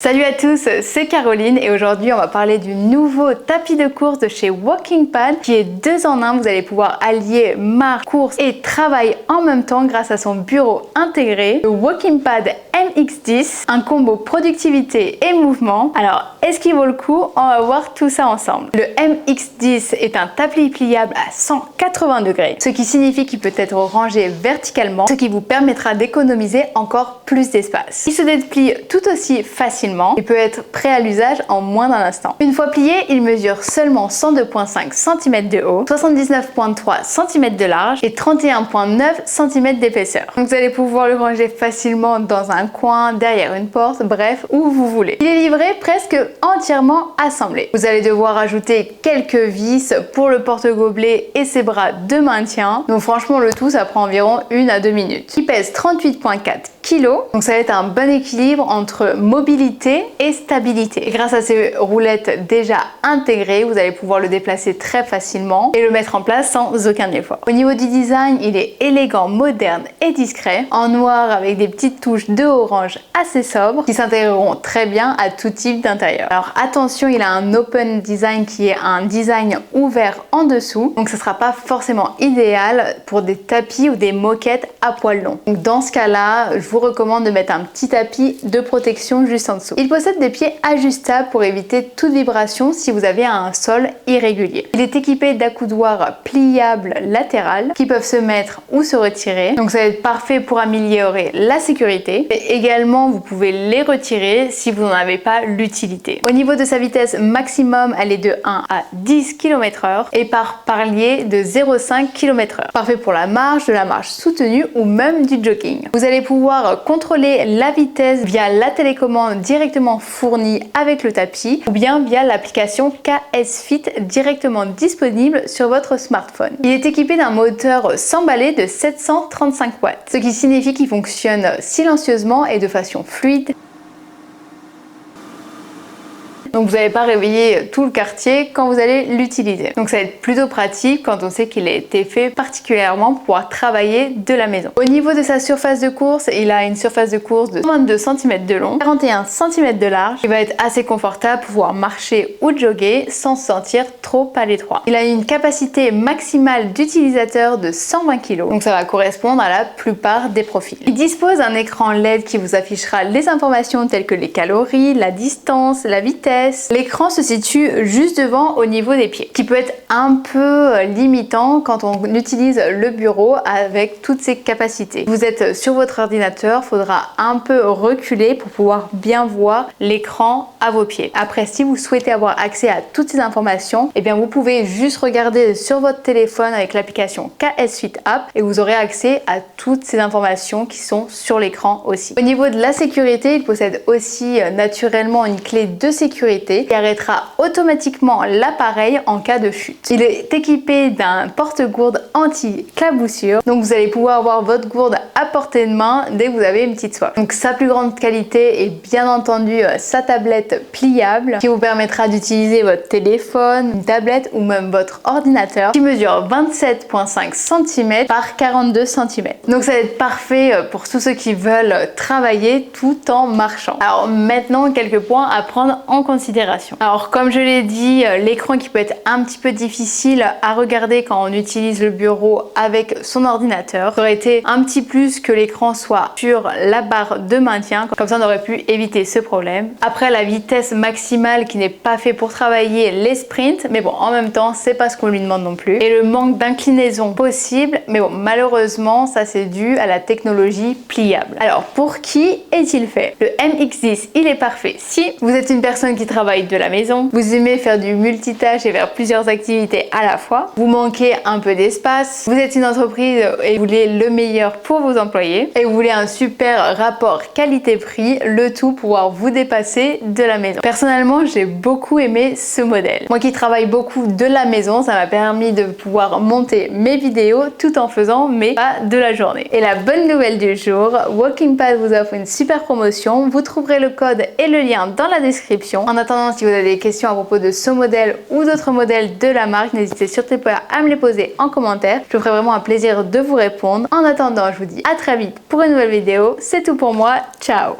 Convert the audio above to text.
Salut à tous, c'est Caroline et aujourd'hui on va parler du nouveau tapis de course de chez Walkingpad qui est 2 en 1. Vous allez pouvoir allier marche, course et travail en même temps grâce à son bureau intégré, le Walkingpad MX10, un combo productivité et mouvement. Alors est-ce qu'il vaut le coup? On va voir tout ça ensemble. Le MX10 est un tapis pliable à 180 degrés, ce qui signifie qu'il peut être rangé verticalement, ce qui vous permettra d'économiser encore plus d'espace. Il se déplie tout aussi facilement et peut être prêt à l'usage en moins d'un instant. Une fois plié, il mesure seulement 102,5 cm de haut, 79,3 cm de large et 31,9 cm d'épaisseur. Donc vous allez pouvoir le ranger facilement dans un coin, derrière une porte, bref, où vous voulez. Il est livré presque entièrement assemblé. Vous allez devoir ajouter quelques vis pour le porte-gobelet et ses bras de maintien. Donc franchement, le tout, ça prend environ 1 à 2 minutes. Il pèse 38,4 kg, donc ça va être un bon équilibre entre mobilité et stabilité. Et grâce à ces roulettes déjà intégrées, vous allez pouvoir le déplacer très facilement et le mettre en place sans aucun effort. Au niveau du design, il est élégant, moderne et discret, en noir avec des petites touches de orange assez sobres qui s'intégreront très bien à tout type d'intérieur. Alors attention, il a un open design qui est un design ouvert en dessous, donc ce ne sera pas forcément idéal pour des tapis ou des moquettes à poils longs. Donc dans ce cas-là, je vous recommande de mettre un petit tapis de protection juste en dessous. Il possède des pieds ajustables pour éviter toute vibration si vous avez un sol irrégulier. Il est équipé d'accoudoirs pliables latérales qui peuvent se mettre ou se retirer. Donc ça va être parfait pour améliorer la sécurité. Et également, vous pouvez les retirer si vous n'en avez pas l'utilité. Au niveau de sa vitesse maximum, elle est de 1 à 10 km/h et par palier de 0,5 km/h. Parfait pour la marche, de la marche soutenue ou même du jogging. Vous allez pouvoir contrôler la vitesse via la télécommande directement fournie avec le tapis ou bien via l'application KS Fit directement disponible sur votre smartphone. Il est équipé d'un moteur sans balai de 735 watts, ce qui signifie qu'il fonctionne silencieusement et de façon fluide. Donc vous n'allez pas réveiller tout le quartier quand vous allez l'utiliser. Donc ça va être plutôt pratique quand on sait qu'il a été fait particulièrement pour pouvoir travailler de la maison. Au niveau de sa surface de course, il a une surface de course de 22 cm de long, 41 cm de large. Il va être assez confortable pour pouvoir marcher ou jogger sans se sentir trop à l'étroit. Il a une capacité maximale d'utilisateur de 120 kg, donc ça va correspondre à la plupart des profils. Il dispose d'un écran LED qui vous affichera les informations telles que les calories, la distance, la vitesse. L'écran se situe juste devant au niveau des pieds, qui peut être un peu limitant quand on utilise le bureau avec toutes ses capacités. Vous êtes sur votre ordinateur, il faudra un peu reculer pour pouvoir bien voir l'écran à vos pieds. Après, si vous souhaitez avoir accès à toutes ces informations, eh bien vous pouvez juste regarder sur votre téléphone avec l'application KS Fit App et vous aurez accès à toutes ces informations qui sont sur l'écran aussi. Au niveau de la sécurité, il possède aussi naturellement une clé de sécurité qui arrêtera automatiquement l'appareil en cas de chute. Il est équipé d'un porte-gourde anti-claboussure, donc vous allez pouvoir avoir votre gourde à portée de main dès que vous avez une petite soif. Donc sa plus grande qualité est bien entendu sa tablette pliable qui vous permettra d'utiliser votre téléphone, une tablette ou même votre ordinateur qui mesure 27,5 cm par 42 cm. Donc ça va être parfait pour tous ceux qui veulent travailler tout en marchant. Alors maintenant, quelques points à prendre en considération. Alors comme je l'ai dit, l'écran qui peut être un petit peu difficile à regarder quand on utilise le bureau avec son ordinateur, ça aurait été un petit plus que l'écran soit sur la barre de maintien, comme ça on aurait pu éviter ce problème. Après, la vitesse maximale qui n'est pas fait pour travailler les sprints, mais bon, en même temps c'est pas ce qu'on lui demande non plus, et le manque d'inclinaison possible, mais bon, malheureusement ça c'est dû à la technologie pliable. Alors pour qui est-il fait? Le MX10, il est parfait si vous êtes une personne qui travaille de la maison, vous aimez faire du multitâche et faire plusieurs activités à la fois, vous manquez un peu d'espace, vous êtes une entreprise et vous voulez le meilleur pour vos employés et vous voulez un super rapport qualité-prix, le tout pour pouvoir vous dépasser de la maison. Personnellement, j'ai beaucoup aimé ce modèle. Moi qui travaille beaucoup de la maison, ça m'a permis de pouvoir monter mes vidéos tout en faisant mes pas de la journée. Et la bonne nouvelle du jour, Walkingpad vous offre une super promotion. Vous trouverez le code et le lien dans la description. En attendant, si vous avez des questions à propos de ce modèle ou d'autres modèles de la marque, n'hésitez surtout pas à me les poser en commentaire. Je me ferai vraiment un plaisir de vous répondre. En attendant, je vous dis à très vite pour une nouvelle vidéo. C'est tout pour moi. Ciao!